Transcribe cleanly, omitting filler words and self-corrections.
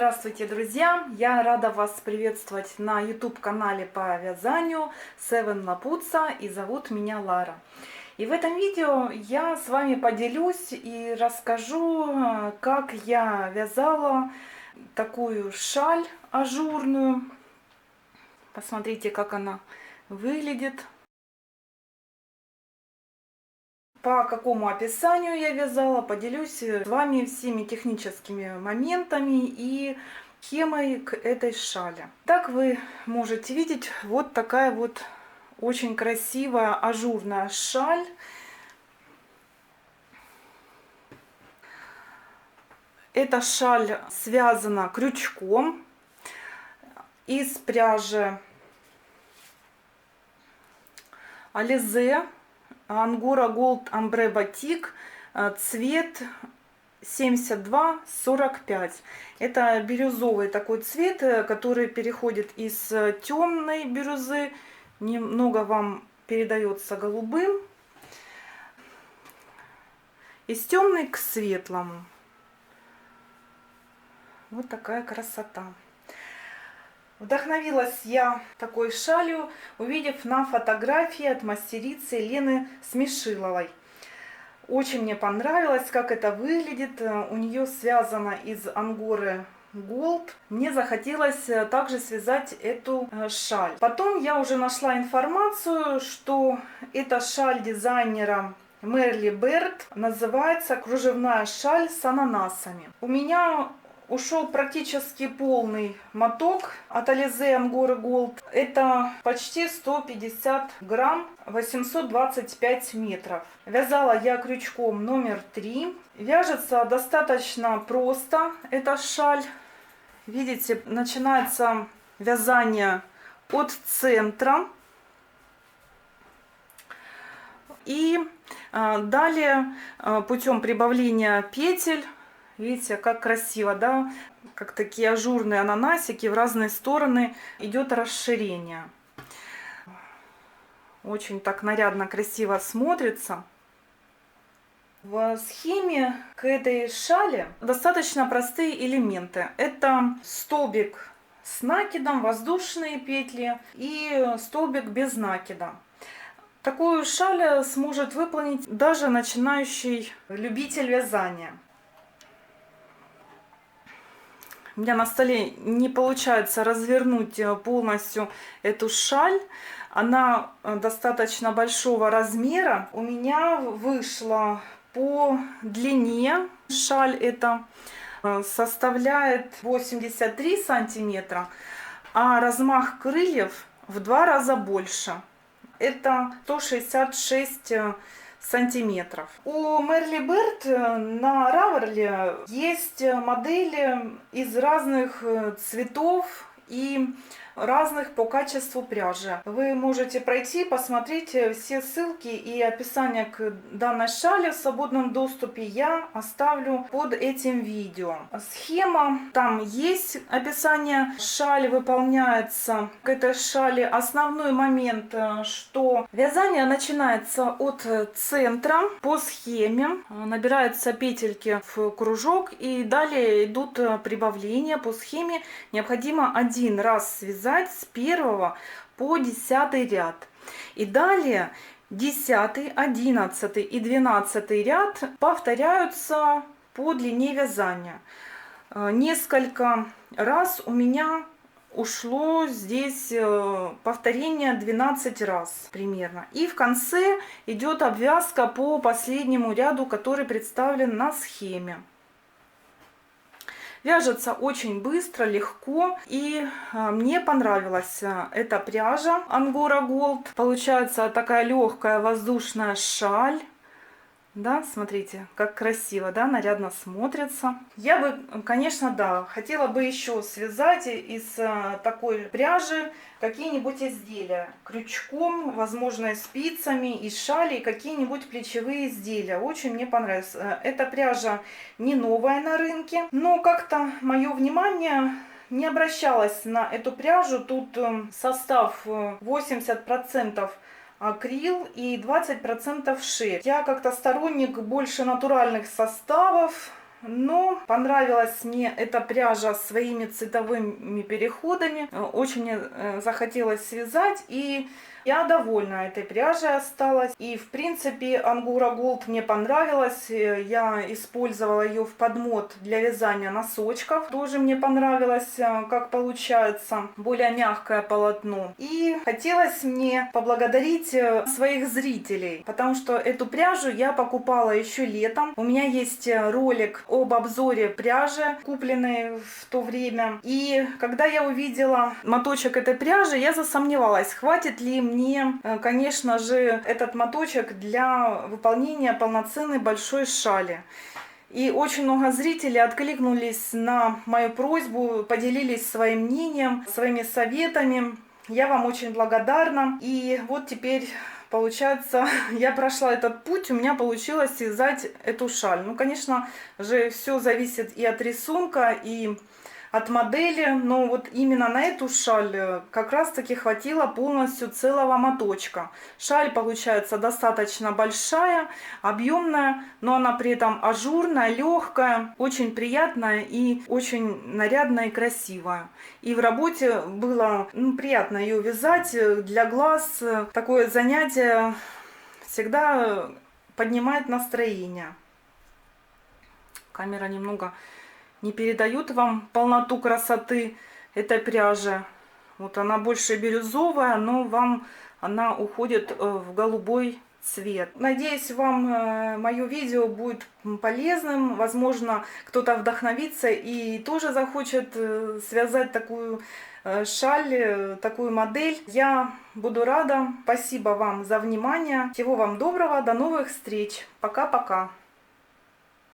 Здравствуйте, друзья! Я рада вас приветствовать на YouTube-канале по вязанию Seven Lapuza, и зовут меня Лара. И в этом видео я с вами поделюсь и расскажу, как я вязала такую шаль ажурную. Посмотрите, как она выглядит. По какому описанию я вязала, поделюсь с вами всеми техническими моментами и схемой к этой шали. Так вы можете видеть, вот такая вот очень красивая ажурная шаль. Эта шаль связана крючком из пряжи Alize Angora Gold Ombre Batik, цвет 72-45. Это бирюзовый такой цвет, который переходит из темной бирюзы, немного вам передается голубым, из темной к светлому. Вот такая красота. Вдохновилась я такой шалью, увидев на фотографии от мастерицы Лены Смешиловой. Очень мне понравилось, как это выглядит. У нее связано из ангоры Gold. Мне захотелось также связать эту шаль. Потом я уже нашла информацию, что эта шаль дизайнера Мерли Берт называется кружевная шаль с ананасами. У меня ушел практически полный моток от Alize Angora Gold. Это почти 150 грамм, 825 метров. Вязала я крючком номер 3. Вяжется достаточно просто эта шаль. Видите, начинается вязание от центра. И далее путем прибавления петель, видите, как красиво, да? Как такие ажурные ананасики в разные стороны идет расширение. Очень так нарядно, красиво смотрится. В схеме к этой шали достаточно простые элементы. Это столбик с накидом, воздушные петли и столбик без накида. Такую шаль сможет выполнить даже начинающий любитель вязания. У меня на столе не получается развернуть полностью эту шаль. Она достаточно большого размера. У меня вышло по длине шаль эта составляет 83 сантиметра, а размах крыльев в 2 раза больше. Это 166 сантиметров. У Мерли Берт на Раверле есть модели из разных цветов и разных по качеству пряжи. Вы можете пройти, посмотреть все ссылки и описание к данной шали в свободном доступе я оставлю под этим видео. Схема, там есть описание. Шаль выполняется к этой шали. Основной момент, что вязание начинается от центра по схеме. Набираются петельки в кружок и далее идут прибавления по схеме. Необходимо один раз связать с 1 по 10 ряд. И далее 10, 11 и 12 ряд повторяются по длине вязания. Несколько раз у меня ушло здесь повторение 12 раз примерно. И в конце идет обвязка по последнему ряду, который представлен на схеме. Вяжется очень быстро, легко, и мне понравилась эта пряжа Angora Gold. Получается такая легкая воздушная шаль. Да, смотрите, как красиво, да, нарядно смотрится. Я бы, конечно, да, хотела бы еще связать из такой пряжи какие-нибудь изделия. Крючком, возможно, спицами, из шали, какие-нибудь плечевые изделия. Очень мне понравилось. Эта пряжа не новая на рынке, но как-то мое внимание не обращалось на эту пряжу. Тут состав 80% акрил и 20% шерсть. Я как-то сторонник больше натуральных составов, но понравилась мне эта пряжа своими цветовыми переходами. Очень захотелось связать, и я довольна этой пряжей осталась. И в принципе Ангора Gold мне понравилась. Я использовала ее в подмот для вязания носочков. Тоже мне понравилось, как получается. Более мягкое полотно. И хотелось мне поблагодарить своих зрителей, потому что эту пряжу я покупала еще летом. У меня есть ролик об обзоре пряжи, купленной в то время. И когда я увидела моточек этой пряжи, я засомневалась, хватит ли мне, конечно же, этот моточек для выполнения полноценной большой шали. И очень много зрителей откликнулись на мою просьбу, поделились своим мнением, своими советами. Я вам очень благодарна. И вот теперь, получается, я прошла этот путь, у меня получилось связать эту шаль. Ну, конечно же, все зависит и от рисунка, и от модели, но вот именно на эту шаль как раз таки хватило полностью целого моточка. Шаль получается достаточно большая, объемная, но она при этом ажурная, легкая, очень приятная и очень нарядная и красивая. И в работе было приятно ее вязать для глаз. Такое занятие всегда поднимает настроение. Камера немного не передают вам полноту красоты этой пряжи. Вот она больше бирюзовая, но вам она уходит в голубой цвет. Надеюсь, вам мое видео будет полезным. Возможно, кто-то вдохновится и тоже захочет связать такую шаль, такую модель. Я буду рада. Спасибо вам за внимание. Всего вам доброго. До новых встреч. Пока-пока.